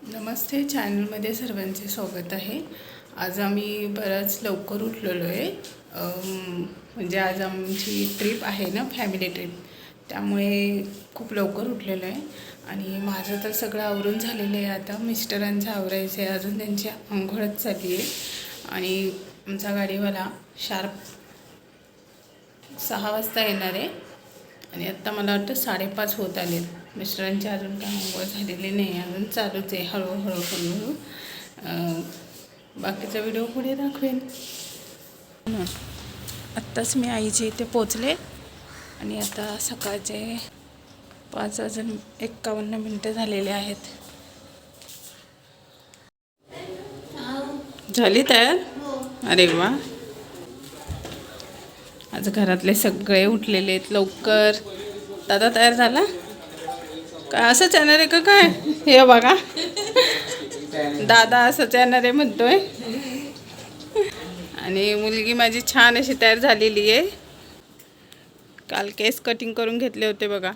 नमस्ते, चॅनलमध्ये सर्वांचे स्वागत आहे. आज आम्ही बराच लवकर उठलेलो आहे. म्हणजे आज आमची ट्रिप आहे ना, फॅमिली ट्रिप, त्यामुळे खूप लवकर उठलेलो आहे. आणि माझं तर सगळं आवरून झालेलं आहे. आता मिस्टरांचं आवरायचं आहे, अजून त्यांची अंघोळच चालली आहे. आणि आमचा गाडीवाला शार्प 6 वाजता येणार आहे. आणि आत्ता मला वाटतं 5:30 होत आले. मिस्टरांची अजून काय अंघोळ झालेली नाही, अजून चालूच आहे हळूहळू. बाकीचा व्हिडिओ पुढे दाखवेन. आत्ताच मी आईच्या इथे पोचले आणि आता सकाळचे 5:51 झालेले आहेत. झाली तयार? अरे वा. आज घरातले सगळे उठलेले आहेत लवकर. दादा तयार झाला काय? असंच येणार आहे का काय? हे बघा, दादा असंच येणार आहे म्हणतोय. आणि मुलगी माझी छान अशी तयार झालेली आहे. काल केस कटिंग करून घेतले होते बघा,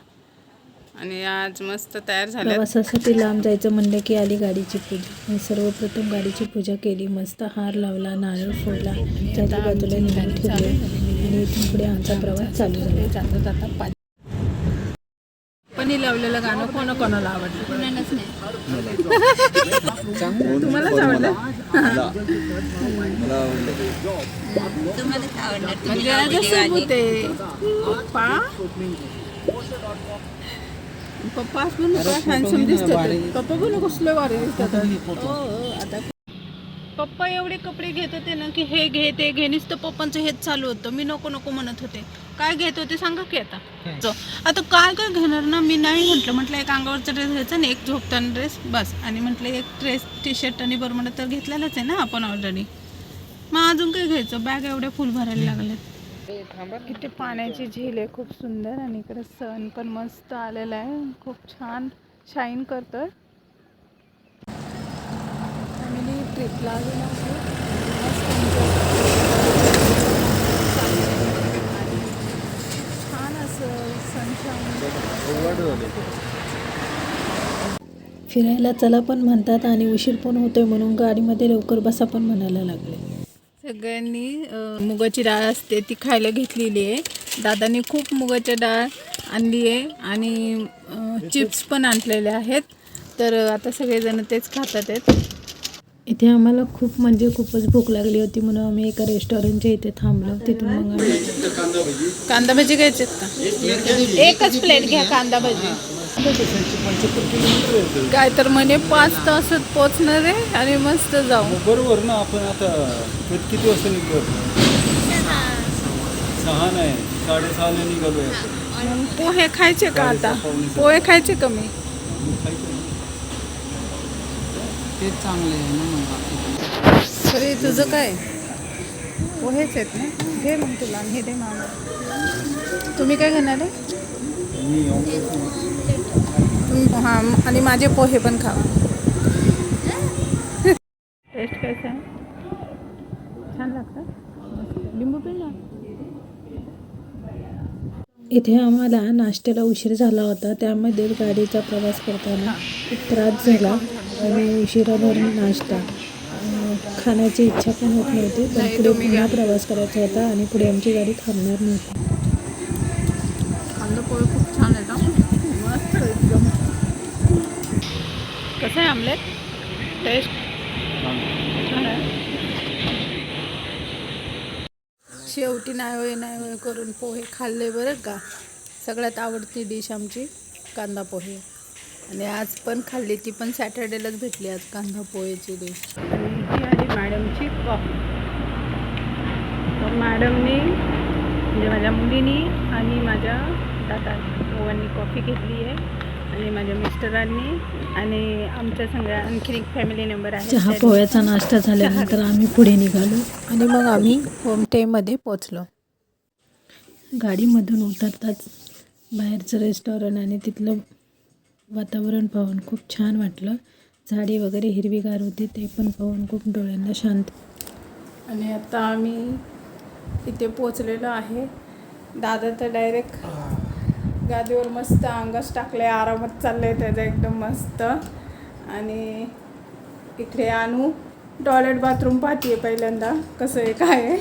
आणि आज मस्त तयार झाली. प्रवासासाठी लांब जायचं म्हणलं की आली गाडीची पूजा. मी सर्वप्रथम गाडीची पूजा केली, मस्त हार लावला, नारळ फोडला, चारी बाजूला निघाली ठेवले आणि इथून पुढे आमचा प्रवास चालू झाला. जाता जाता पणी लावलेलं गाणं कोणाला आवडतं? कोणालाच नाही. तुम्हालाच आवडलं? तुम्हालाच आवडणार. म्हणजे कसं होते पप्पा पण हँडसम दिसतात. पप्पा पण कसले वारे दिसतात. आता पप्पा एवढे कपडे घेत होते ना की हे घे ते घे, नुसतं पप्पांचं हेच चालू होतं. मी नको नको म्हणत होते. काय घेत होते सांगा की आता काय घेणार ना. मी नाही म्हटलं एक अंगावरचा ड्रेस घ्यायचा आणि एक झोपताना ड्रेस बस. आणि म्हटलं एक ड्रेस टी शर्ट आणि बरमुडा तर घेतलेलाच आहे ना आपण ऑलरेडी. मग अजून काय घ्यायचं? बॅग एवढ्या फुल भरायला लागल्यात. इथे पाण्याची झील आहे खूप सुंदर, आणि इकडे सन पण मस्त आलेला आहे, खूप छान शाईन करतोय. फॅमिली ट्रिपला आलेलो आहे. छान असं सनशाईन. फिरायला चला पण म्हणतात आणि उशीर पण होतोय, म्हणून गाडीमध्ये लवकर बसा पण म्हणायला लागले. सगळ्यांनी मुगाची डाळ असते ती खायला घेतलेली आहे. दादाने खूप मुगाची डाळ आणली आहे आणि चिप्स पण आणलेले आहेत. तर आता सगळेजण तेच खातात आहेत. इथे आम्हाला खूपच भूक लागली होती, म्हणून आम्ही एका रेस्टॉरंटच्या इथे थांबलो. तिथून मग आम्ही कांदा भजी घ्यायचे का? एकच प्लेट घ्या कांदा भजी. काय तर म्हणे 5 तासात पोचणार आहे आणि मस्त जाऊ. बरोबर ना. आपण आता किती वाजता निघतो? 6 नाही, 6:30 निघालोय. मग पोहे खायचे का? आता पोहे खायचे कमी ते चांगले आहे ना. तरी तुझं काय? पोहेच आहेत ना, घे मग तुला. हे दे मामा. तुम्ही काय घेणार आहे? हां, आणि माझे पोहे पण खावा. टेस्ट कैसा आहे? छान लागतं. लिंबू पिळला. इथे आम्हाला नाश्त्याला उशीर झाला होता, त्यामध्ये गाडीचा प्रवास करताना खूप त्रास झाला आणि उशिराभर नाश्ता खाण्याची इच्छा पण होत नव्हती. पण पुढे पुन्हा प्रवास करायचा होता आणि पुढे आमची गाडी थांबणार नव्हती. कांदा पोहे खूप छान आहे ना, मस्त एकदम. कसं आहे आमलेट? टेस्ट छान आहे. शेवटी नाही होय करून पोहे खाल्ले बरं का. सगळ्यात आवडती डिश आमची कांदा पोहे, आणि आज पण खाल्ली. ती पण सॅटर्डेलाच भेटली आज कांदा पोहेची डिश. ही आली मॅडमची कॉफी. मॅडमनी म्हणजे माझ्या मुलीनी आणि माझ्या दादांनी कॉफी घेतली आहे, आणि माझ्या मिस्टरांनी आणि आमच्या सगळ्या आणखी एक फॅमिली मेंबर आहे. चहा पोह्याचा नाश्ता झाल्यानंतर आम्ही पुढे निघालो आणि मग आम्ही होमस्टेमध्ये पोचलो. गाडीमधून उतरताच बाहेरचं रेस्टॉरंट आणि तिथलं वातावरण पाहून खूप छान वाटलं. झाडी वगैरे हिरवीगार होती, ते पण पाहून खूप डोळ्यांना शांत. आणि आता आम्ही इथे पोचलेलो आहे. दादा तर डायरेक्ट गादीवर मस्त अंगास टाकले, आरामात चालले त्याचं एकदम मस्त. आणि इकडे आणू टॉयलेट बाथरूम पाहतीये पहिल्यांदा कसं आहे काय आहे.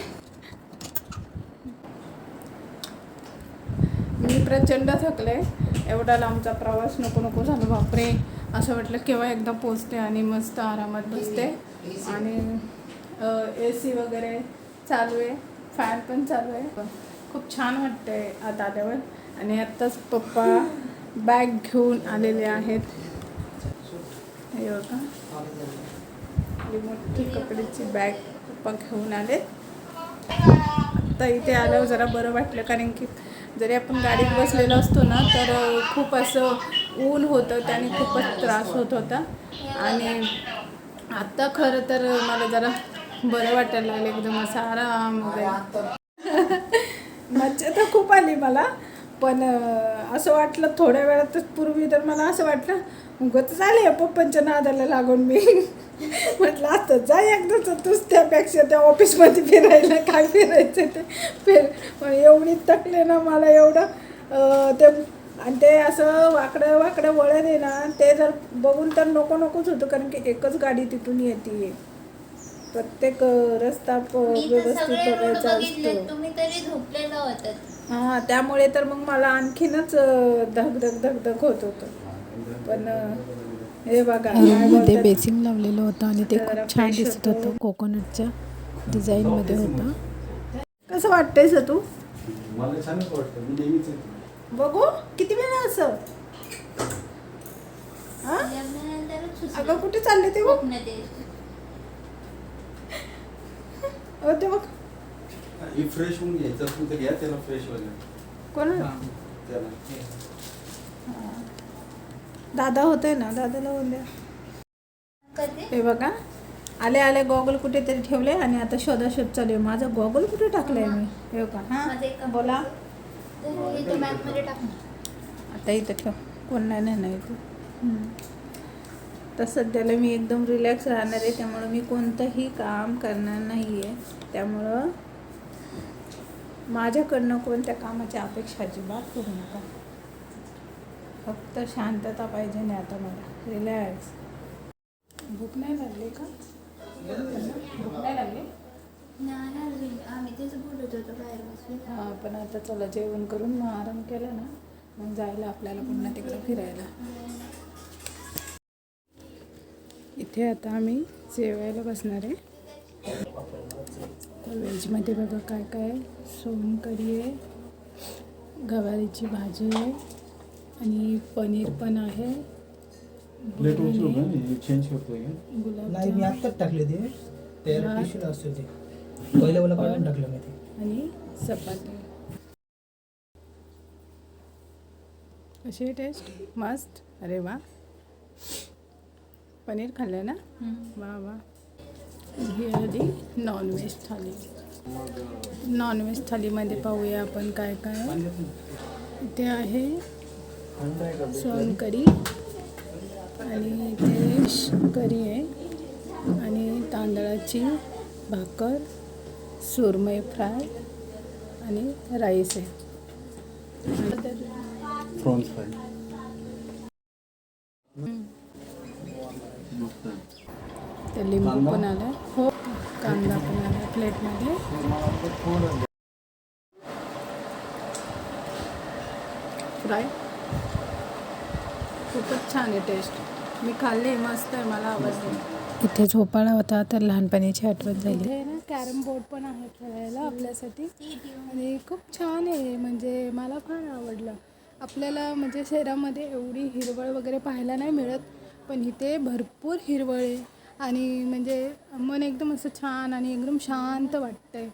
मी प्रचंड थकले. एवढा लांबचा प्रवास नको नको झाला बापरे. असं वाटलं केव्हा एकदा पोचते आणि मस्त आरामात बसते. आणि AC वगैरे चालू आहे, फॅन पण चालू आहे. खूप छान वाटतंय आता आल्यावर. आणि आत्ताच पप्पा बॅग घेऊन आलेले आहेत. हे बघा मोठी कपड्याची बॅग पप्पा घेऊन आले. आत्ता इथे आल्यावर जरा बरं वाटलं, कारण की जरी आपण गाडीत बसलेलो असतो ना तर खूप असं ऊन होतं, त्याने खूपच त्रास होत होता. आणि आत्ता खरं तर मला जरा बरं वाटायला लागलं, एकदम असं आराम वगैरे. मज्जा तर खूप आली मला, पण असं वाटलं थोड्या वेळातच पूर्वी तर मला असं वाटलं उगाच झाले पप्पांच्या नादाला लागून मी म्हटलं आता जा एकदाच तूच, त्यापेक्षा त्या ऑफिसमध्ये फिरायला काय फिरायचं ते पण एवढी तकले ना मला एवढं ते. आणि ते असं वाकडं वाकडं वळण आहे ना, ते जर बघून तर नको नकोच होतं, कारण की एकच गाडी तिथून येते. प्रत्येक रस्ता व्यवस्थित बघायचा असतो. हां, त्यामुळे तर मग मला आणखीनच धगधग होत होतं. पण हे बघा मध्ये बेसिंग लावलेलं होतं आणि ते खूप छान दिसत होतं. कोकोनटच्या डिझाईनमध्ये होतं. कसं वाटतंय सर तू? मला छानच वाटतं. मी नेहमीच येतो. बघू किती वेळा असं. अगं कुठे चालले ते बघ. ते बघ ही फ्रेश होऊन घ्यायचं असेल तर घ्या त्याला, फ्रेश वगैरे. कोणाला? त्याला दादा होते ना, दादाला बोलले. हे बघा आले आले गॉगल कुठेतरी ठेवले आणि आता शोधाशोध चालू आहे. माझा गॉगल कुठे टाकलाय मी? हे का हां बोला. आता इथं ठेव, कोण नाही इथं. तर सध्याला मी एकदम रिलॅक्स राहणार आहे, त्यामुळं मी कोणतंही काम करणार नाही आहे. त्यामुळं माझ्याकडनं कोणत्या कामाची अपेक्षा अजिबात करू नका. फक्त शांतता पाहिजे नाही आता मला, रिलॅक्स. भूक नाही लागली का? भूक नाही लागली? आम्ही तेच बोलत होतो बाहेर बसून. हां, पण आता चला जेवण करून मग आराम केला ना, मग जायला आपल्याला पुन्हा तिकडं फिरायला. इथे आता आम्ही जेवायला बसणार आहे. व्हेजमध्ये बघा काय काय आहे. सोनकढी आहे, गवारीची भाजी आहे आणि पनीर पण आहे. प्लेट उचलू का? चेंज करतोय का? नाही, मी आत्ताच टाकले ते त्याला टिश्यू असतो ते पहिलं काढून टाकलं मी ते. आणि चपाती. कशी आहे टेस्ट? मस्त. अरे वा, पनीर खाल्लं ना? वा वा. ही आली नॉनव्हेज थाली. नॉनव्हेज थालीमध्ये पाहूया आपण काय काय. इथे आहे सोनकढी आणि इथे कढी आहे आणि तांदळाची भाकर, सुरमई फ्राय आणि राईस आहे. Prawns fry. ते लिंबू पण आलं. हो, कांदा पण आला प्लेटमध्ये. फ्राय खूपच छान आहे टेस्ट. मी खाल्ली, मस्त आहे, मला आवडते. इथे झोपाळा होता तर लहानपणीची आठवण झाली. इथे ना कॅरम बोर्ड पण आहे खेळायला आपल्यासाठी आणि खूप छान आहे. म्हणजे मला फार आवडलं. आपल्याला म्हणजे शहरामध्ये एवढी हिरवळ वगैरे पाहायला नाही मिळत, पण इथे भरपूर हिरवळ आहे आणि म्हणजे मन एकदम असं छान आणि एकदम शांत वाटतंय.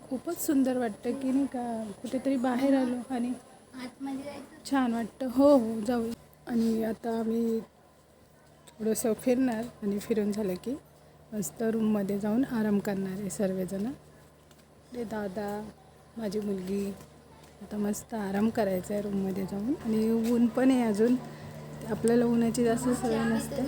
खूपच सुंदर वाटतं की नाही का, कुठेतरी बाहेर आलो आणि छान वाटतं. हो हो जाऊ. आणि आता आम्ही थोडंसं फिरणार आणि फिरून झालं की मस्त रूममध्ये जाऊन आराम करणार आहे सर्वजण. ते दादा, माझी मुलगी. आता मस्त आराम करायचा आहे रूममध्ये जाऊन. आणि ऊन पण आहे अजून, आपल्याला उन्हाची जास्त सवय नसते.